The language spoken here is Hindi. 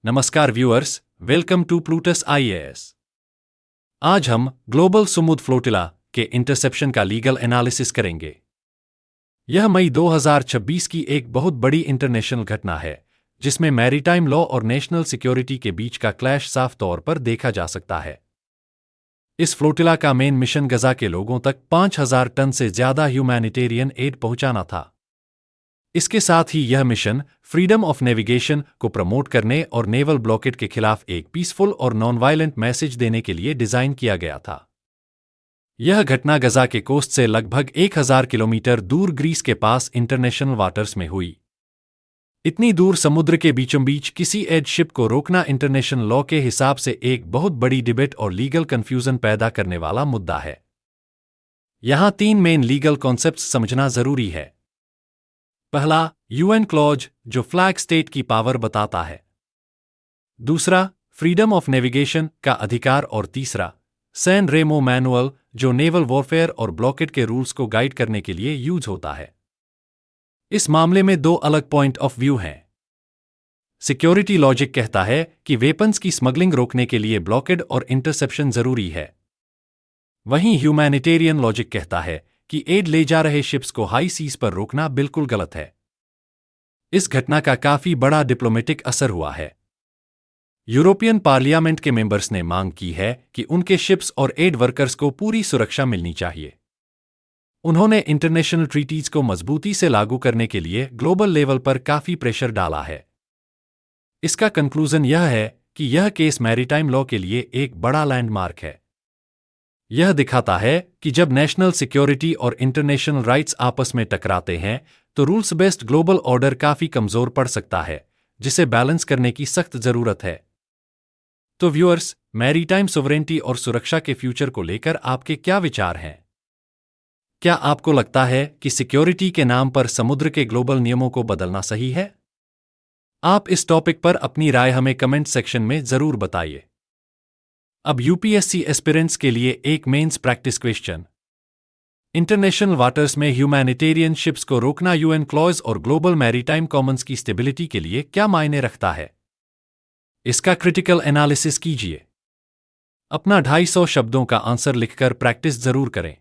नमस्कार viewers, welcome to Plutus IAS. आज हम ग्लोबल समुद्र फ्लोटिला के इंटरसेप्शन का लीगल एनालिसिस करेंगे। यह मई 2026 की एक बहुत बड़ी इंटरनेशनल घटना है जिसमें मैरीटाइम लॉ और नेशनल सिक्योरिटी के बीच का क्लैश साफ तौर पर देखा जा सकता है। इस फ्लोटिला का मेन मिशन गजा के लोगों तक 5000 टन से ज्यादा ह्यूमैनिटेरियन एड पहुंचाना था। इसके साथ ही यह मिशन फ्रीडम ऑफ नेविगेशन को प्रमोट करने और नेवल ब्लॉकेड के खिलाफ एक पीसफुल और नॉन वायलेंट मैसेज देने के लिए डिजाइन किया गया था। यह घटना गजा के कोस्ट से लगभग 1000 किलोमीटर दूर ग्रीस के पास इंटरनेशनल वाटर्स में हुई। इतनी दूर समुद्र के बीचों बीच किसी एड शिप को रोकना इंटरनेशनल लॉ के हिसाब से एक बहुत बड़ी डिबेट और लीगल कंफ्यूजन पैदा करने वाला मुद्दा है। यहां 3 मेन लीगल कॉन्सेप्ट्स समझना जरूरी है। पहला, यूएन क्लॉज जो फ्लैग स्टेट की पावर बताता है। दूसरा, फ्रीडम ऑफ नेविगेशन का अधिकार। और तीसरा, सैन रेमो मैनुअल जो नेवल वॉरफेयर और ब्लॉकेड के रूल्स को गाइड करने के लिए यूज होता है। इस मामले में 2 अलग पॉइंट ऑफ व्यू हैं। सिक्योरिटी लॉजिक कहता है कि वेपन्स की स्मगलिंग रोकने के लिए ब्लॉकेड और इंटरसेप्शन जरूरी है। वहीं ह्यूमैनिटेरियन लॉजिक कहता है कि एड ले जा रहे शिप्स को हाई सीज पर रोकना बिल्कुल गलत है। इस घटना का काफी बड़ा डिप्लोमेटिक असर हुआ है। यूरोपियन पार्लियामेंट के मेंबर्स ने मांग की है कि उनके शिप्स और एड वर्कर्स को पूरी सुरक्षा मिलनी चाहिए। उन्होंने इंटरनेशनल ट्रीटीज को मजबूती से लागू करने के लिए ग्लोबल लेवल पर काफी प्रेशर डाला है। इसका कंक्लूजन यह है कि यह केस मैरीटाइम लॉ के लिए एक बड़ा लैंडमार्क है। यह दिखाता है कि जब नेशनल सिक्योरिटी और इंटरनेशनल राइट्स आपस में टकराते हैं तो रूल्स बेस्ड ग्लोबल ऑर्डर काफी कमजोर पड़ सकता है, जिसे बैलेंस करने की सख्त जरूरत है। तो व्यूअर्स, मैरीटाइम सोवरेनिटी और सुरक्षा के फ्यूचर को लेकर आपके क्या विचार हैं? क्या आपको लगता है कि सिक्योरिटी के नाम पर समुद्र के ग्लोबल नियमों को बदलना सही है? आप इस टॉपिक पर अपनी राय हमें कमेंट सेक्शन में जरूर बताइए। अब यूपीएससी एस्पिरेंट्स के लिए एक mains practice question. International waters में ह्यूमैनिटेरियन शिप्स को रोकना यूएन क्लॉज और ग्लोबल मैरीटाइम कॉमन्स की स्टेबिलिटी के लिए क्या मायने रखता है? इसका क्रिटिकल एनालिसिस कीजिए। अपना 250 शब्दों का आंसर लिखकर प्रैक्टिस जरूर करें।